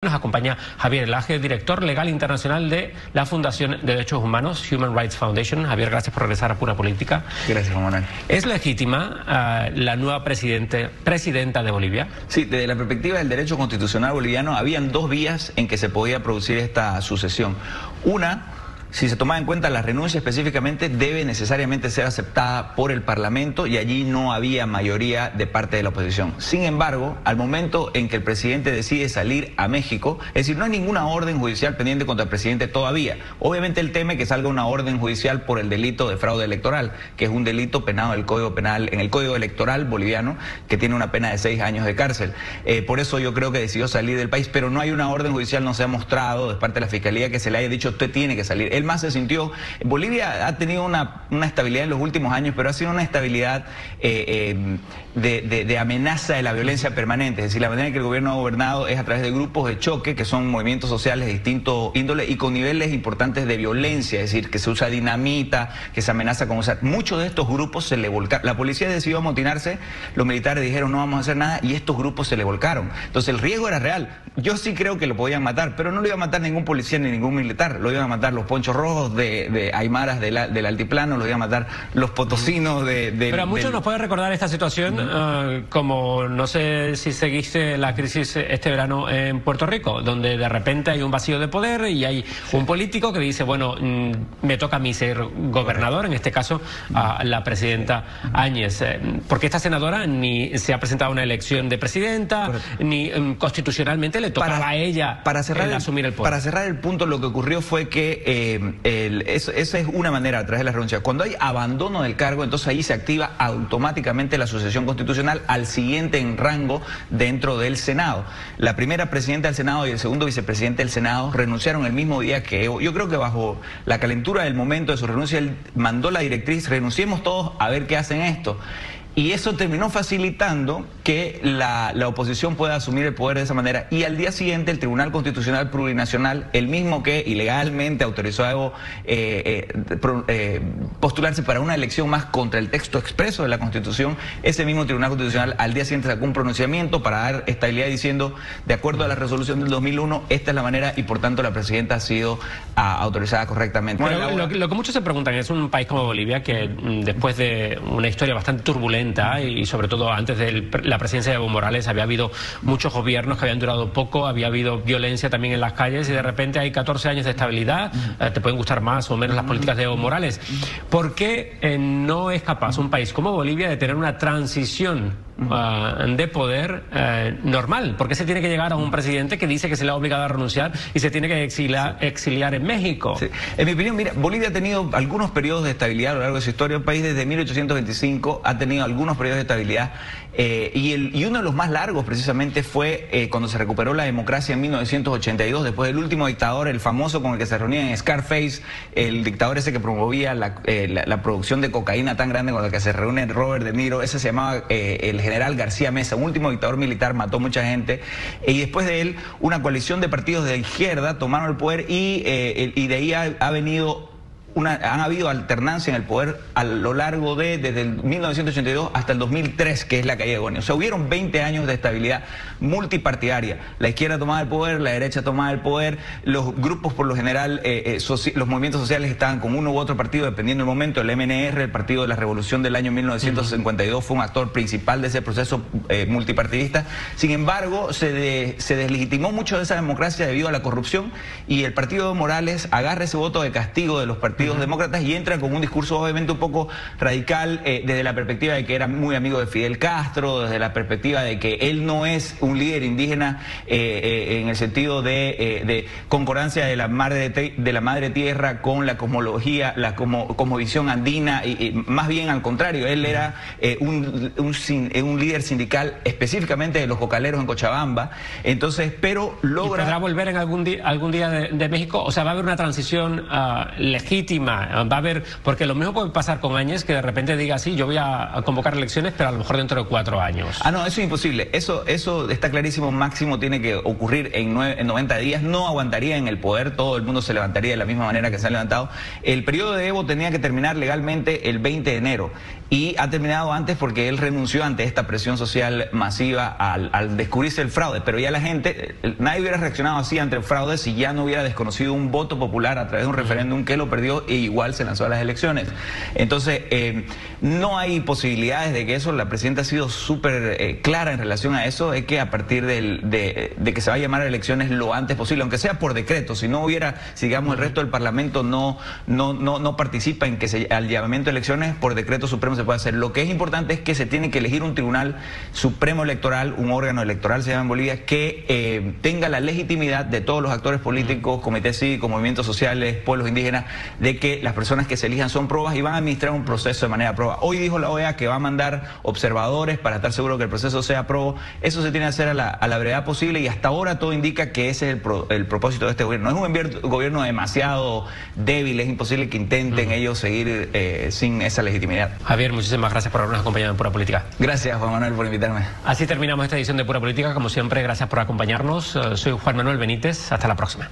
Nos acompaña Javier Laje, director legal internacional de la Fundación de Derechos Humanos, Human Rights Foundation. Javier, gracias por regresar a Pura Política. Gracias, Juan Manuel. ¿Es legítima la nueva presidenta de Bolivia? Sí, desde la perspectiva del derecho constitucional boliviano, habían dos vías en que se podía producir esta sucesión. Una, si se tomaba en cuenta la renuncia específicamente, debe necesariamente ser aceptada por el Parlamento y allí no había mayoría de parte de la oposición. Sin embargo, al momento en que el presidente decide salir a México, es decir, no hay ninguna orden judicial pendiente contra el presidente todavía. Obviamente él teme que salga una orden judicial por el delito de fraude electoral, que es un delito penado en el Código Penal, en el Código Electoral boliviano, que tiene una pena de 6 años de cárcel. Por eso yo creo que decidió salir del país, pero no hay una orden judicial, no se ha mostrado de parte de la Fiscalía que se le haya dicho usted tiene que salir. Él más se sintió. Bolivia ha tenido una estabilidad en los últimos años, pero ha sido una estabilidad de amenaza de la violencia permanente. Es decir, la manera en que el gobierno ha gobernado es a través de grupos de choque, que son movimientos sociales de distinto índole y con niveles importantes de violencia, es decir, que se usa dinamita, que se amenaza con usar. Muchos de estos grupos se le volcaron. La policía decidió amotinarse, los militares dijeron no vamos a hacer nada y estos grupos se le volcaron. Entonces el riesgo era real. Yo sí creo que lo podían matar, pero no lo iba a matar ningún policía ni ningún militar, lo iban a matar los ponchos rojos de Aymaras del altiplano, lo iban a matar los potosinos Pero a muchos nos puede recordar esta situación como, no sé si seguiste la crisis este verano en Puerto Rico, donde de repente hay un vacío de poder y hay un político que dice, bueno, me toca a mí ser gobernador, en este caso a la presidenta Áñez, porque esta senadora ni se ha presentado a una elección de presidenta, ni constitucionalmente le tocaba a ella asumir el poder. Para cerrar el punto, lo que ocurrió fue que esa es una manera a través de la renuncia. Cuando hay abandono del cargo, entonces ahí se activa automáticamente la sucesión constitucional al siguiente en rango dentro del Senado. La primera presidenta del Senado y el segundo vicepresidente del Senado renunciaron el mismo día que Evo. Yo creo que bajo la calentura del momento de su renuncia, él mandó la directriz, renunciemos todos a ver qué hacen esto. Y eso terminó facilitando que la oposición pueda asumir el poder de esa manera. Y al día siguiente el Tribunal Constitucional Plurinacional, el mismo que ilegalmente autorizó a Evo postularse para una elección más contra el texto expreso de la Constitución, ese mismo Tribunal Constitucional al día siguiente sacó un pronunciamiento para dar estabilidad diciendo, de acuerdo a la resolución del 2001, esta es la manera y por tanto la presidenta ha sido autorizada correctamente. Bueno, lo que muchos se preguntan es un país como Bolivia que después de una historia bastante turbulenta y sobre todo antes de la presidencia de Evo Morales había habido muchos gobiernos que habían durado poco, había habido violencia también en las calles y de repente hay 14 años de estabilidad, te pueden gustar más o menos las políticas de Evo Morales. ¿Por qué no es capaz un país como Bolivia de tener una transición de poder normal? ¿Por qué se tiene que llegar a un presidente que dice que se le ha obligado a renunciar y se tiene que exiliar en México? Sí. En mi opinión, mira, Bolivia ha tenido algunos periodos de estabilidad a lo largo de su historia. El país desde 1825 ha tenido algunos periodos de estabilidad y uno de los más largos precisamente fue cuando se recuperó la democracia en 1982, después del último dictador, el famoso con el que se reunían en Scarface, el dictador ese que promovía la producción de cocaína tan grande con la que se reúne Robert De Niro. Ese se llamaba el general García Mesa, un último dictador militar, mató mucha gente y después de él una coalición de partidos de izquierda tomaron el poder y de ahí ha venido han habido alternancia en el poder a lo largo desde el 1982 hasta el 2003, que es la caída de Gómez. O sea, hubieron 20 años de estabilidad multipartidaria. La izquierda tomaba el poder, la derecha tomaba el poder, los grupos por lo general, los movimientos sociales estaban con uno u otro partido, dependiendo del momento. El MNR, el Partido de la Revolución del año 1952, fue un actor principal de ese proceso multipartidista. Sin embargo, se deslegitimó mucho de esa democracia debido a la corrupción y el partido de Morales agarra ese voto de castigo de los partidos demócratas y entra con un discurso obviamente un poco radical desde la perspectiva de que era muy amigo de Fidel Castro, desde la perspectiva de que él no es un líder indígena en el sentido de concordancia de la madre tierra con la cosmología, la cosmovisión andina y más bien al contrario, él era un líder sindical específicamente de los cocaleros en Cochabamba. Entonces, pero logra... ¿Y podrá volver en algún día de México? O sea, ¿va a haber una transición legítima legítima? Va a haber, porque lo mismo puede pasar con Áñez, que de repente diga, sí, yo voy a convocar elecciones, pero a lo mejor dentro de 4 años. Ah, no, eso es imposible. Eso está clarísimo. Máximo tiene que ocurrir en 90 días. No aguantaría en el poder. Todo el mundo se levantaría de la misma manera que se ha levantado. El periodo de Evo tenía que terminar legalmente el 20 de enero. Y ha terminado antes porque él renunció ante esta presión social masiva al descubrirse el fraude. Pero ya la gente, nadie hubiera reaccionado así ante el fraude si ya no hubiera desconocido un voto popular a través de un referéndum que lo perdió e igual se lanzó a las elecciones. Entonces, no hay posibilidades de que eso. La presidenta ha sido súper clara en relación a eso, es que a partir de que se va a llamar a elecciones lo antes posible, aunque sea por decreto. Si no hubiera, si digamos el resto del Parlamento no participa en que al llamamiento de elecciones, por decreto supremo se puede hacer. Lo que es importante es que se tiene que elegir un Tribunal Supremo Electoral, un órgano electoral se llama en Bolivia, que tenga la legitimidad de todos los actores políticos, comités cívicos, movimientos sociales, pueblos indígenas, de que las personas que se elijan son probas y van a administrar un proceso de manera proba. Hoy dijo la OEA que va a mandar observadores para estar seguro que el proceso sea probo. Eso se tiene que hacer a la brevedad posible y hasta ahora todo indica que ese es el propósito de este gobierno. No es un gobierno demasiado débil, es imposible que intenten ellos seguir sin esa legitimidad. Javier, muchísimas gracias por habernos acompañado en Pura Política. Gracias, Juan Manuel, por invitarme. Así terminamos esta edición de Pura Política. Como siempre, gracias por acompañarnos. Soy Juan Manuel Benítez. Hasta la próxima.